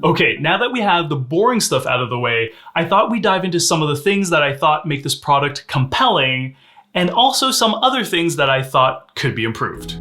Okay, now that we have the boring stuff out of the way, I thought we'd dive into some of the things that I thought make this product compelling, and also some other things that I thought could be improved.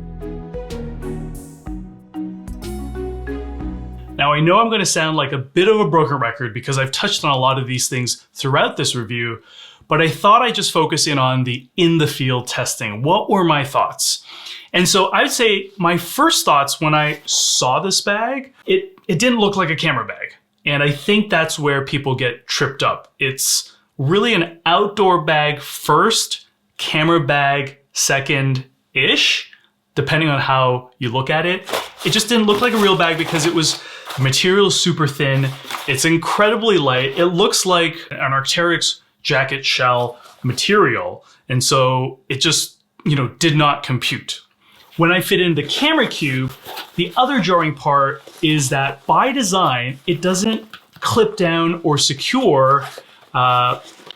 Now I know I'm going to sound like a bit of a broken record because I've touched on a lot of these things throughout this review, but I thought I'd just focus in on the in-the-field testing. What were my thoughts? And so I'd say my first thoughts when I saw this bag, it didn't look like a camera bag. And I think that's where people get tripped up. It's really an outdoor bag first, camera bag second-ish, depending on how you look at it. It just didn't look like a real bag because it was material super thin. It's incredibly light. It looks like an Arc'teryx jacket shell material. And so it just, did not compute. When I fit in the camera cube, the other jarring part is that by design, it doesn't clip down or secure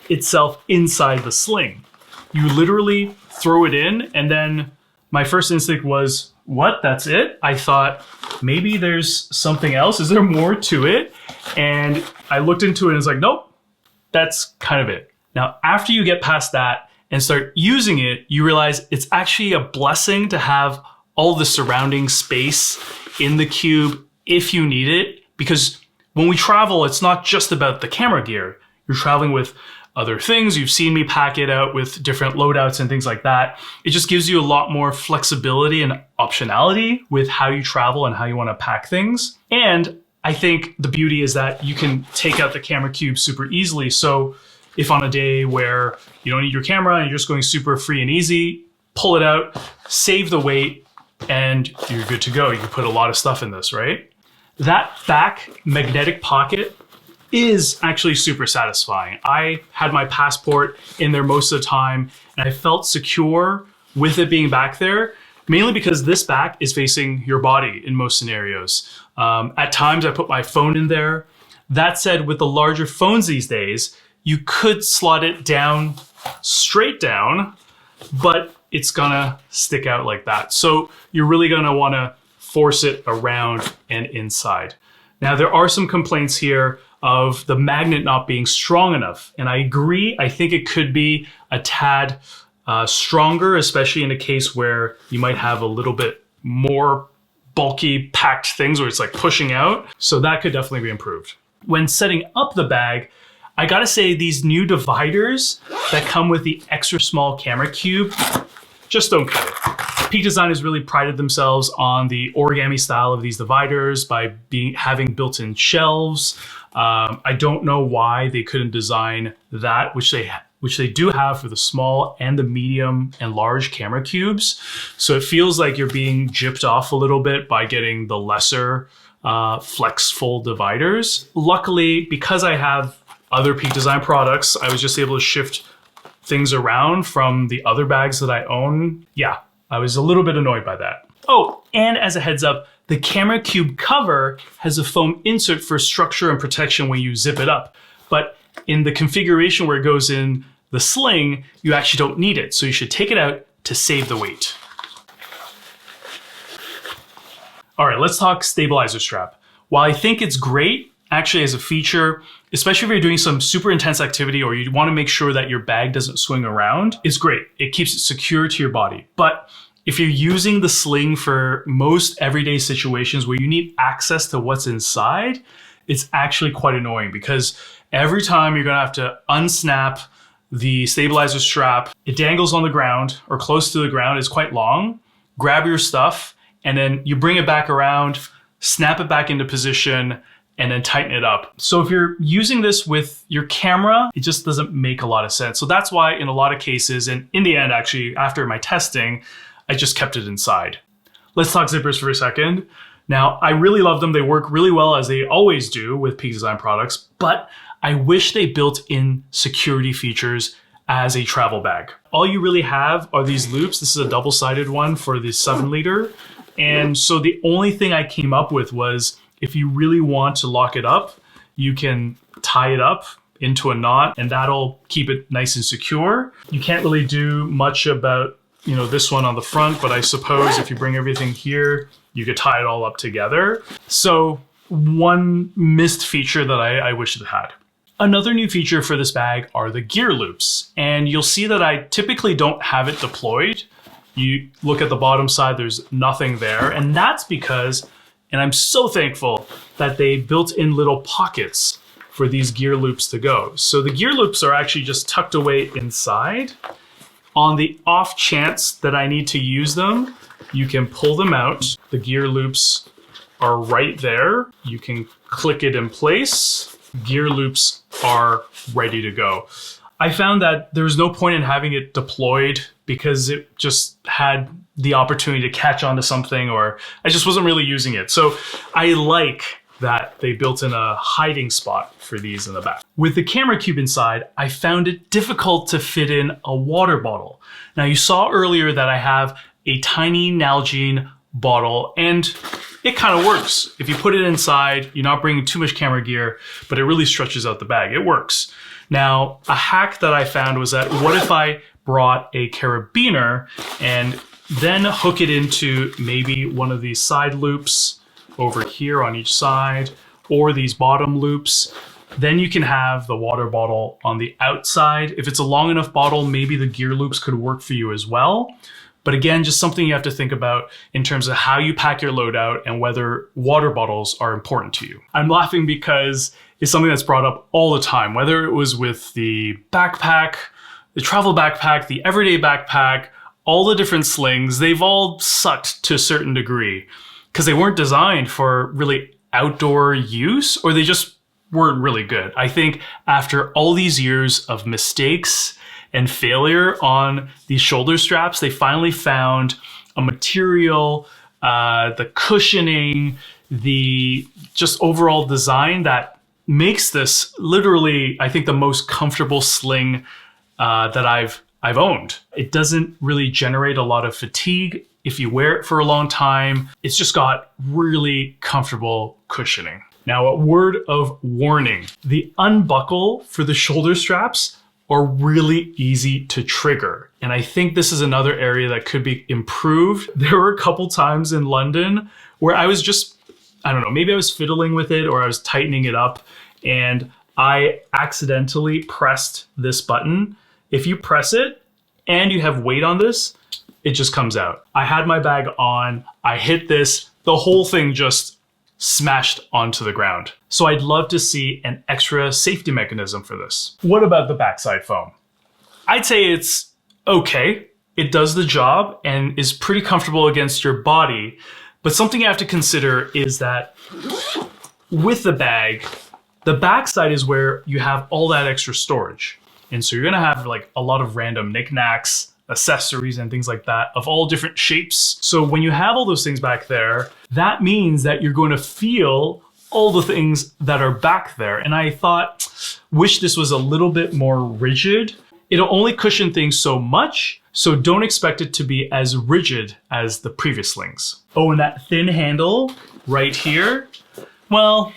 itself inside the sling. You literally throw it in, and then my first instinct was, what? That's it? I thought maybe there's something else. Is there more to it? And I looked into it and it's like, nope, that's kind of it. Now, after you get past that and start using it, you realize it's actually a blessing to have all the surrounding space in the cube if you need it. Because when we travel, it's not just about the camera gear. You're traveling with other things. You've seen me pack it out with different loadouts and things like that. It just gives you a lot more flexibility and optionality with how you travel and how you want to pack things. And I think the beauty is that you can take out the camera cube super easily. So if on a day where you don't need your camera and you're just going super free and easy, pull it out, save the weight, and you're good to go. You can put a lot of stuff in this, right? That back magnetic pocket is actually super satisfying. I had my passport in there most of the time, and I felt secure with it being back there, mainly because this back is facing your body in most scenarios. At times I put my phone in there. That said, with the larger phones these days, you could slot it down, straight down, but it's gonna stick out like that. So you're really gonna wanna force it around and inside. Now there are some complaints here of the magnet not being strong enough. And I agree, I think it could be a tad stronger, especially in a case where you might have a little bit more bulky packed things where it's like pushing out. So that could definitely be improved. When setting up the bag, I gotta say these new dividers that come with the extra small camera cube just don't cut it. Peak Design has really prided themselves on the origami style of these dividers by having built-in shelves. I don't know why they couldn't design that, which they do have for the small and the medium and large camera cubes. So it feels like you're being gypped off a little bit by getting the lesser flex fold dividers. Luckily, because I have other Peak Design products, I was just able to shift things around from the other bags that I own. Yeah, I was a little bit annoyed by that. Oh, and as a heads up, the camera cube cover has a foam insert for structure and protection when you zip it up. But in the configuration where it goes in the sling, you actually don't need it. So you should take it out to save the weight. All right, let's talk stabilizer strap. While I think it's great, actually as a feature, especially if you're doing some super intense activity or you want to make sure that your bag doesn't swing around, it's great. It keeps it secure to your body. But if you're using the sling for most everyday situations where you need access to what's inside, it's actually quite annoying because every time you're gonna have to unsnap the stabilizer strap, it dangles on the ground or close to the ground, it's quite long, grab your stuff, and then you bring it back around, snap it back into position, and then tighten it up. So if you're using this with your camera, it just doesn't make a lot of sense. So that's why in a lot of cases, and in the end, actually, after my testing, I just kept it inside. Let's talk zippers for a second. Now, I really love them. They work really well as they always do with Peak Design products, but I wish they built in security features as a travel bag. All you really have are these loops. This is a double-sided one for the 7-liter. And so the only thing I came up with was if you really want to lock it up, you can tie it up into a knot and that'll keep it nice and secure. You can't really do much about, this one on the front, but I suppose if you bring everything here, you could tie it all up together. So one missed feature that I wish it had. Another new feature for this bag are the gear loops. And you'll see that I typically don't have it deployed. You look at the bottom side, there's nothing there. And that's because, and I'm so thankful that they built in little pockets for these gear loops to go. So the gear loops are actually just tucked away inside. On the off chance that I need to use them, you can pull them out. The gear loops are right there. You can click it in place. Gear loops are ready to go. I found that there was no point in having it deployed because it just had the opportunity to catch onto something, or I just wasn't really using it. So I like that they built in a hiding spot for these in the back. With the camera cube inside, I found it difficult to fit in a water bottle. Now you saw earlier that I have a tiny Nalgene bottle, and it kind of works. If you put it inside, you're not bringing too much camera gear, but it really stretches out the bag. It works. Now, a hack that I found was that what if I brought a carabiner and then hook it into maybe one of these side loops over here on each side, or these bottom loops. Then you can have the water bottle on the outside. If it's a long enough bottle, maybe the gear loops could work for you as well. But again, just something you have to think about in terms of how you pack your loadout and whether water bottles are important to you. I'm laughing because it's something that's brought up all the time, whether it was with the backpack, the travel backpack, the everyday backpack, all the different slings, they've all sucked to a certain degree because they weren't designed for really outdoor use, or they just weren't really good. I think after all these years of mistakes and failure on these shoulder straps, they finally found a material, the cushioning, the just overall design that makes this literally, I think, the most comfortable sling that I've owned. It doesn't really generate a lot of fatigue if you wear it for a long time. It's just got really comfortable cushioning. Now, a word of warning, the unbuckle for the shoulder straps are really easy to trigger. And I think this is another area that could be improved. There were a couple times in London where I was just, I don't know, maybe I was fiddling with it or I was tightening it up and I accidentally pressed this button. If you press it and you have weight on this, it just comes out. I had my bag on, I hit this, the whole thing just smashed onto the ground. So I'd love to see an extra safety mechanism for this. What about the backside foam? I'd say it's okay. It does the job and is pretty comfortable against your body. But something you have to consider is that with the bag, the backside is where you have all that extra storage. And so you're gonna have like a lot of random knickknacks, accessories and things like that of all different shapes. So when you have all those things back there, that means that you're going to feel all the things that are back there. And I thought, wish this was a little bit more rigid. It'll only cushion things so much, so don't expect it to be as rigid as the previous slings. Oh, and that thin handle right here, well,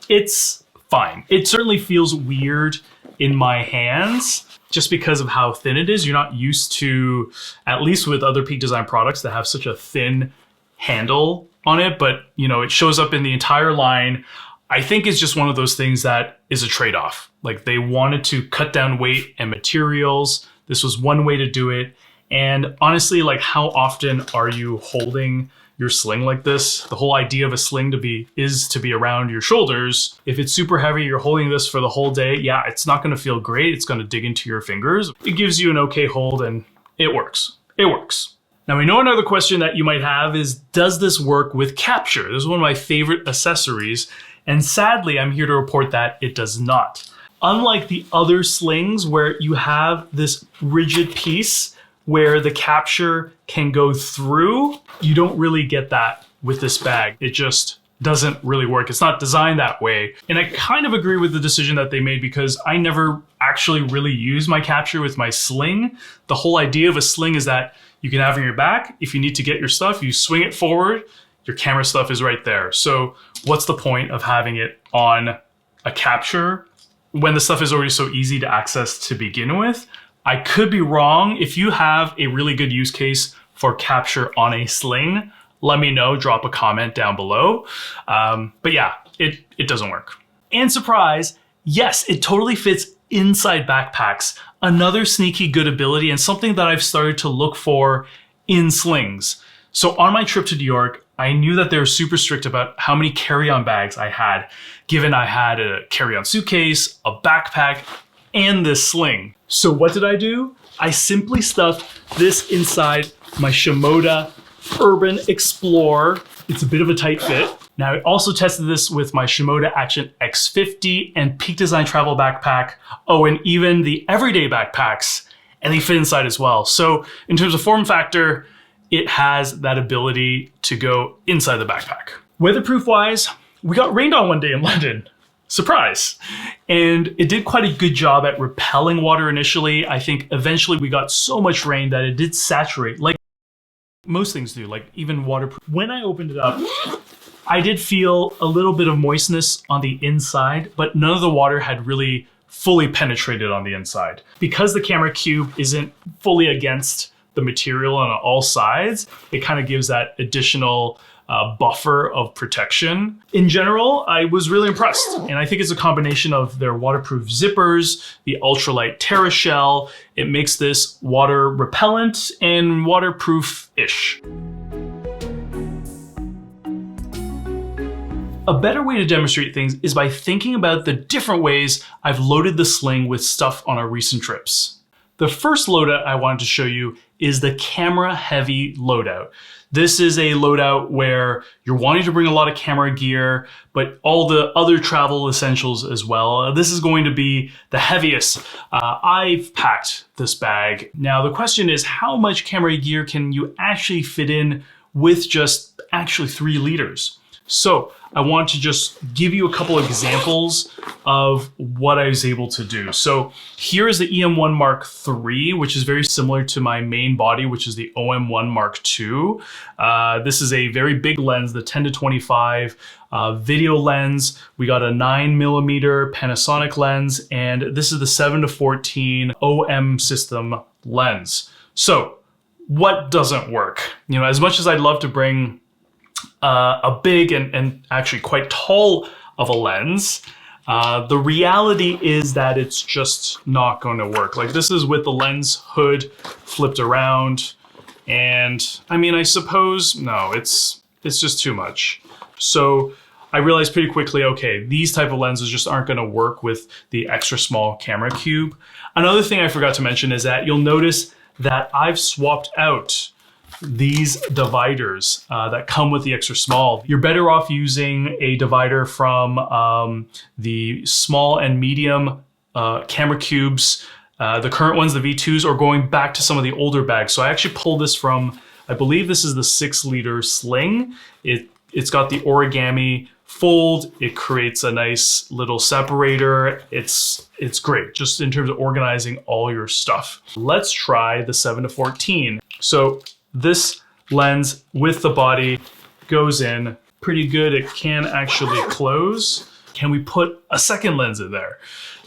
it's fine. It certainly feels weird in my hands, just because of how thin it is. You're not used to, at least with other Peak Design products that have such a thin handle on it, but you know, it shows up in the entire line. I think it's just one of those things that is a trade-off. Like they wanted to cut down weight and materials. This was one way to do it. And honestly, like how often are you holding your sling like this? The whole idea of a sling is to be around your shoulders. If it's super heavy, you're holding this for the whole day, yeah, it's not gonna feel great. It's gonna dig into your fingers. It gives you an okay hold and it works. It works. Now we know another question that you might have is, does this work with capture? This is one of my favorite accessories. And sadly, I'm here to report that it does not. Unlike the other slings where you have this rigid piece where the capture can go through, you don't really get that with this bag. It just doesn't really work. It's not designed that way. And I kind of agree with the decision that they made because I never actually really use my capture with my sling. The whole idea of a sling is that you can have it on your back. If you need to get your stuff, you swing it forward, your camera stuff is right there. So what's the point of having it on a capture when the stuff is already so easy to access to begin with? I could be wrong. If you have a really good use case for capture on a sling, let me know, drop a comment down below. But yeah, it doesn't work. And surprise, yes, it totally fits inside backpacks. Another sneaky good ability and something that I've started to look for in slings. So on my trip to New York, I knew that they were super strict about how many carry-on bags I had, given I had a carry-on suitcase, a backpack, and this sling. So what did I do? I simply stuffed this inside my Shimoda Urban Explorer. It's a bit of a tight fit. Now I also tested this with my Shimoda Action X50 and Peak Design travel backpack. Oh, and even the everyday backpacks, and they fit inside as well. So in terms of form factor, it has that ability to go inside the backpack. Weatherproof wise, we got rained on one day in London. Surprise. And it did quite a good job at repelling water initially. I think eventually we got so much rain that it did saturate, like most things do, like even waterproof. When I opened it up, I did feel a little bit of moistness on the inside, but none of the water had really fully penetrated on the inside. Because the camera cube isn't fully against the material on all sides, it kind of gives that additional buffer of protection. In general, I was really impressed. And I think it's a combination of their waterproof zippers, the ultralight Terra shell. It makes this water repellent and waterproof-ish. A better way to demonstrate things is by thinking about the different ways I've loaded the sling with stuff on our recent trips. The first loadout I wanted to show you is the camera heavy loadout. This is a loadout where you're wanting to bring a lot of camera gear, but all the other travel essentials as well. This is going to be the heaviest. I've packed this bag. Now the question is, how much camera gear can you actually fit in with just actually 3 liters? So I want to just give you a couple of examples of what I was able to do. So here is the EM1 Mark III, which is very similar to my main body, which is the OM1 Mark II. This is a very big lens, the 10-25 video lens. We got a 9mm Panasonic lens, and this is the 7-14 OM system lens. So what doesn't work? You know, as much as I'd love to bring a big and actually quite tall of a lens, the reality is that it's just not going to work. Like, this is with the lens hood flipped around, and I mean, I suppose, no, it's just too much. So I realized pretty quickly, okay, these type of lenses just aren't going to work with the extra small camera cube. Another thing I forgot to mention is that you'll notice that I've swapped out these dividers that come with the extra small. You're better off using a divider from the small and medium camera cubes, the current ones, the V2s, or going back to some of the older bags. So I actually pulled this from, I believe this is the 6-liter sling. It's got the origami fold. It creates a nice little separator. It's great just in terms of organizing all your stuff. Let's try the 7-14. So this lens with the body goes in pretty good. It can actually close. Can we put a second lens in there?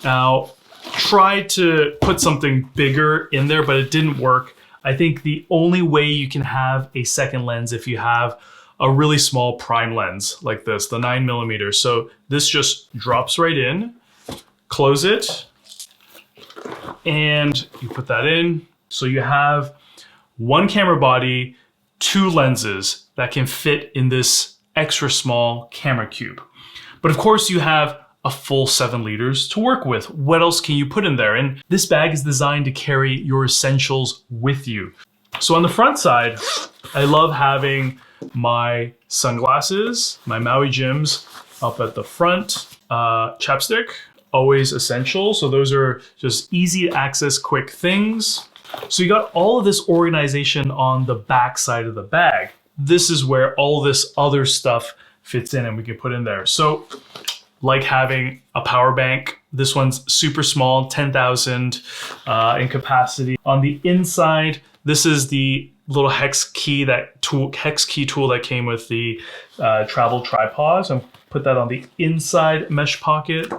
Now, tried to put something bigger in there, but it didn't work. I think the only way you can have a second lens if you have a really small prime lens like this, the 9mm. So this just drops right in, close it, and you put that in. So you have one camera body, 2 lenses that can fit in this extra small camera cube. But of course you have a full 7 liters to work with. What else can you put in there? And this bag is designed to carry your essentials with you. So on the front side, I love having my sunglasses, my Maui Jims up at the front, chapstick, always essential. So those are just easy to access, quick things. So you got all of this organization on the back side of the bag. This is where all this other stuff fits in and we can put in there. So like having a power bank, this one's super small, 10,000 in capacity. On the inside, this is the little hex key tool that came with the travel tripod. So put that on the inside mesh pocket.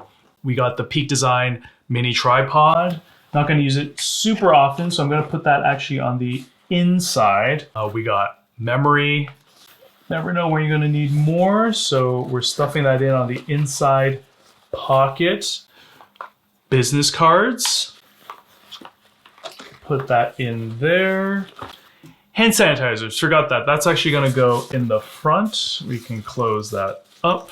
We got the Peak Design mini tripod. Not going to use it super often, so I'm going to put that actually on the inside. We got memory, Never know when you're gonna need more, so we're stuffing that in on the inside pocket. Business cards. Put that in there. Hand sanitizers, forgot that. That's actually gonna go in the front. We can close that up.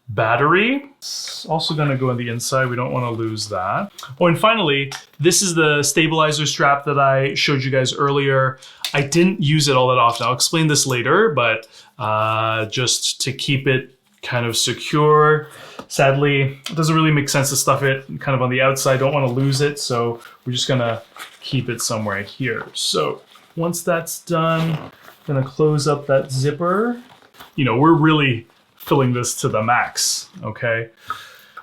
Battery, it's also gonna go on the inside. We don't wanna lose that. Oh, and finally, this is the stabilizer strap that I showed you guys earlier. I didn't use it all that often. I'll explain this later, but just to keep it kind of secure. Sadly, it doesn't really make sense to stuff it kind of on the outside. Don't wanna lose it, so we're just gonna keep it somewhere here. So once that's done, I'm gonna close up that zipper. You know, we're really filling this to the max, okay?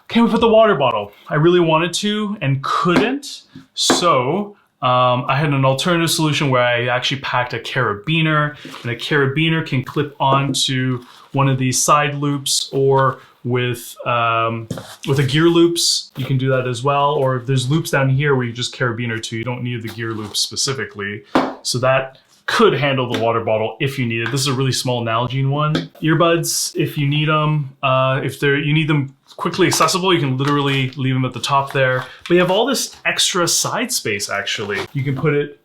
Can we put the water bottle? I really wanted to and couldn't. So I had an alternative solution where I actually packed a carabiner, and a carabiner can clip onto one of these side loops, or with the gear loops, you can do that as well. Or if there's loops down here where you just carabiner to, you don't need the gear loops specifically. So that could handle the water bottle if you need it. This is a really small Nalgene one. Earbuds, if you need them, you need them quickly accessible, you can literally leave them at the top there. But you have all this extra side space actually. You can put it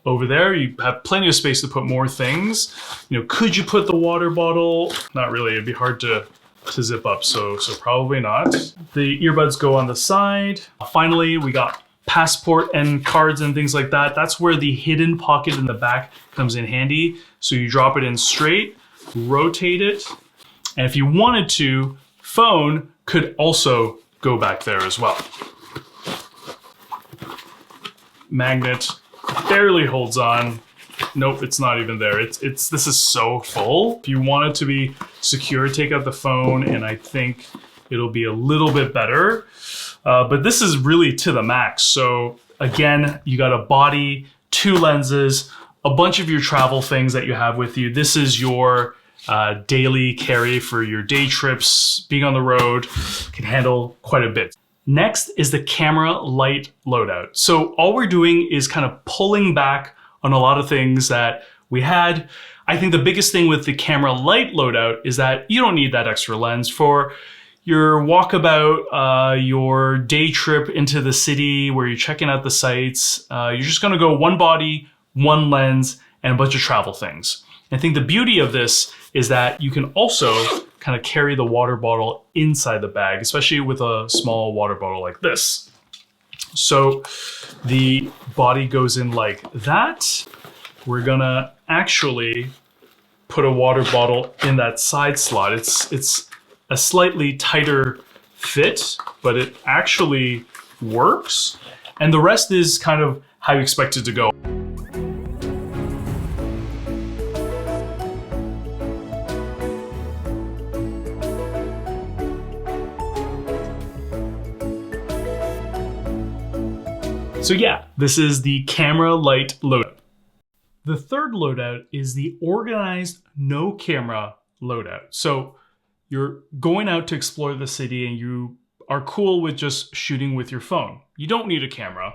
over there. You have plenty of space to put more things. You know, could you put the water bottle? Not really, it'd be hard to zip up, so probably not. The earbuds go on the side. Finally, we got passport and cards and things like that. That's where the hidden pocket in the back comes in handy. So you drop it in straight, rotate it, and if you wanted to, phone could also go back there as well. Magnet barely holds on. Nope, it's not even there. This is so full. If you want it to be secure, take out the phone, and I think it'll be a little bit better. But this is really to the max. So again, you got a body, 2 lenses, a bunch of your travel things that you have with you. This is your daily carry for your day trips. Being on the road can handle quite a bit. Next is the camera light loadout. So all we're doing is kind of pulling back on a lot of things that we had. I think the biggest thing with the camera light loadout is that you don't need that extra lens for your walkabout, your day trip into the city where you're checking out the sights. You're just gonna go one body, one lens, and a bunch of travel things. And I think the beauty of this is that you can also kind of carry the water bottle inside the bag, especially with a small water bottle like this. So the body goes in like that. We're gonna actually put a water bottle in that side slot. It's a slightly tighter fit, but it actually works. And the rest is kind of how you expect it to go. So yeah, this is the camera light loadout. The third loadout is the organized no camera loadout. So you're going out to explore the city and you are cool with just shooting with your phone. You don't need a camera,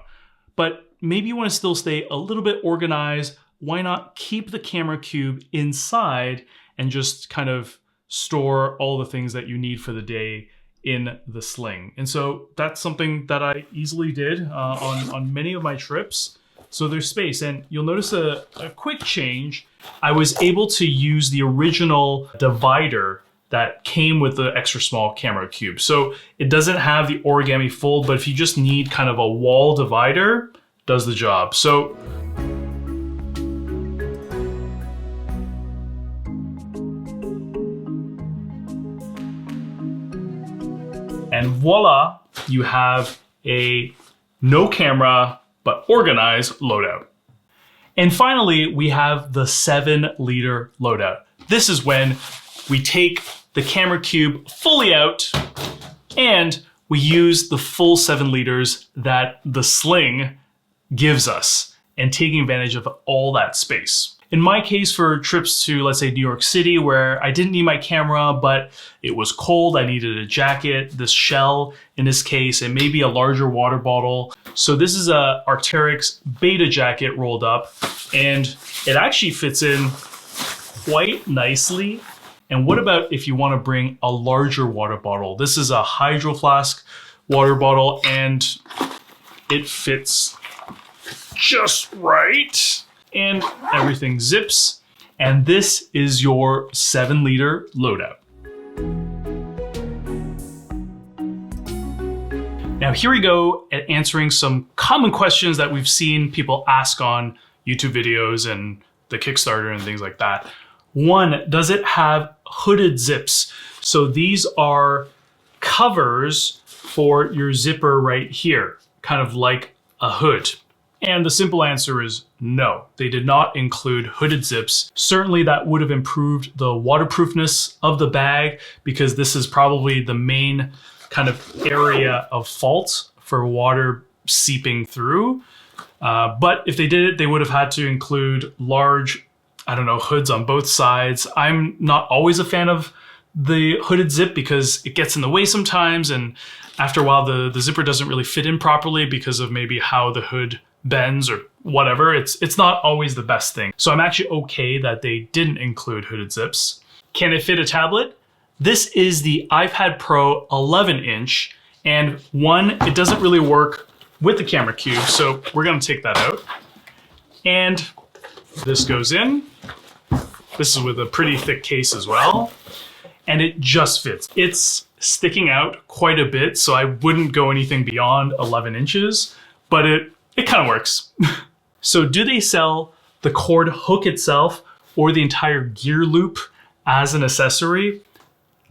but maybe you want to still stay a little bit organized. Why not keep the camera cube inside and just kind of store all the things that you need for the day in the sling? And so that's something that I easily did on many of my trips. So there's space, and you'll notice a quick change. I was able to use the original divider that came with the extra small camera cube. So it doesn't have the origami fold, but if you just need kind of a wall divider, does the job. So and voila, you have a no camera, but organized loadout. And finally, we have the 7-liter loadout. This is when we take the camera cube fully out and we use the full 7 liters that the sling gives us, and taking advantage of all that space. In my case, for trips to, let's say, New York City, where I didn't need my camera, but it was cold, I needed a jacket, this shell in this case, and maybe a larger water bottle. So this is a Arc'teryx Beta jacket rolled up, and it actually fits in quite nicely. And what about if you want to bring a larger water bottle? This is a Hydro Flask water bottle and it fits just right. And everything zips. And this is your 7-liter loadout. Now here we go at answering some common questions that we've seen people ask on YouTube videos and the Kickstarter and things like that. One, does it have hooded zips? So these are covers for your zipper right here, kind of like a hood. And the simple answer is no, they did not include hooded zips. Certainly that would have improved the waterproofness of the bag because this is probably the main kind of area of fault for water seeping through. But if they did it, they would have had to include large, I don't know, hoods on both sides. I'm not always a fan of the hooded zip because it gets in the way sometimes. And after a while, the zipper doesn't really fit in properly because of maybe how the hood bends or whatever. It's not always the best thing. So I'm actually okay that they didn't include hooded zips. Can it fit a tablet? This is the iPad Pro 11-inch, and one, it doesn't really work with the camera cube, so we're gonna take that out. And this goes in. This is with a pretty thick case as well, and it just fits. It's sticking out quite a bit, so I wouldn't go anything beyond 11 inches, but it kind of works. So do they sell the cord hook itself or the entire gear loop as an accessory?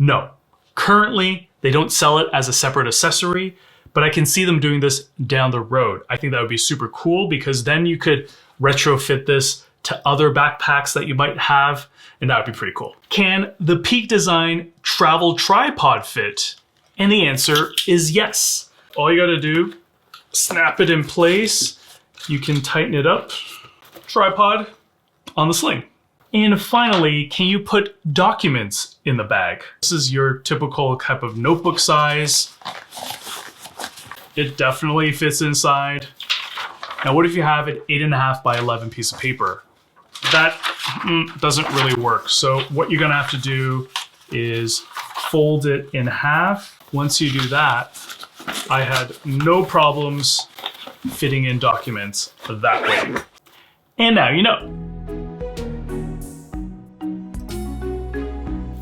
No. Currently, they don't sell it as a separate accessory, but I can see them doing this down the road. I think that would be super cool because then you could retrofit this to other backpacks that you might have, and that would be pretty cool. Can the Peak Design travel tripod fit? And the answer is yes. All you gotta do, snap it in place. You can tighten it up, tripod on the sling. And finally, can you put documents in the bag? This is your typical type of notebook size. It definitely fits inside. Now, what if you have an 8.5 by 11 piece of paper? That doesn't really work. So what you're gonna have to do is fold it in half. Once you do that, I had no problems fitting in documents that way. And now you know.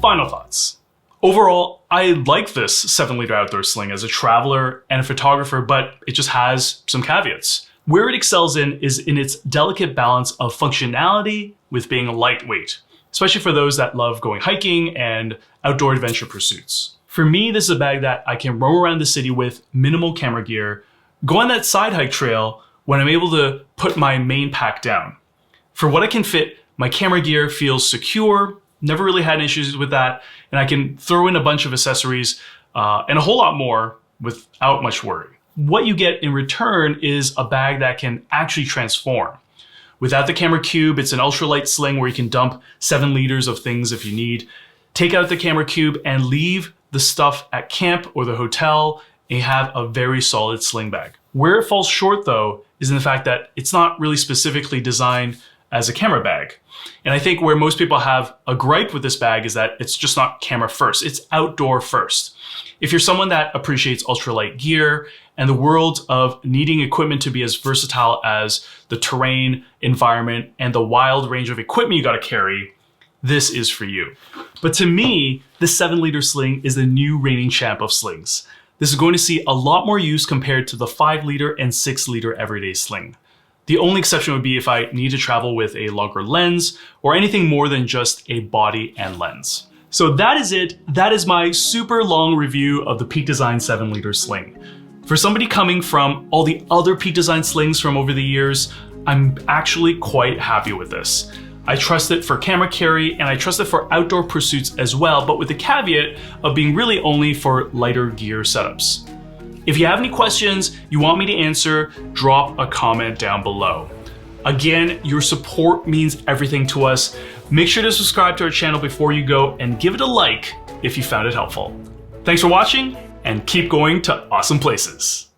Final thoughts. Overall, I like this 7-liter outdoor sling as a traveler and a photographer, but it just has some caveats. Where it excels in is in its delicate balance of functionality with being lightweight, especially for those that love going hiking and outdoor adventure pursuits. For me, this is a bag that I can roam around the city with minimal camera gear, go on that side hike trail when I'm able to put my main pack down. For what I can fit, my camera gear feels secure, never really had issues with that, and I can throw in a bunch of accessories and a whole lot more without much worry. What you get in return is a bag that can actually transform. Without the camera cube, it's an ultralight sling where you can dump 7 liters of things if you need. Take out the camera cube and leave the stuff at camp or the hotel, and you have a very solid sling bag. Where it falls short though is in the fact that it's not really specifically designed as a camera bag. And I think where most people have a gripe with this bag is that it's just not camera first, it's outdoor first. If you're someone that appreciates ultralight gear and the world of needing equipment to be as versatile as the terrain, environment, and the wild range of equipment you gotta carry, this is for you. But to me, this 7-liter sling is the new reigning champ of slings. This is going to see a lot more use compared to the 5-liter and 6-liter everyday sling. The only exception would be if I need to travel with a longer lens or anything more than just a body and lens. So that is it. That is my super long review of the Peak Design 7-liter sling. For somebody coming from all the other Peak Design slings from over the years, I'm actually quite happy with this. I trust it for camera carry and I trust it for outdoor pursuits as well, but with the caveat of being really only for lighter gear setups. If you have any questions you want me to answer, drop a comment down below. Again, your support means everything to us. Make sure to subscribe to our channel before you go and give it a like if you found it helpful. Thanks for watching and keep going to awesome places.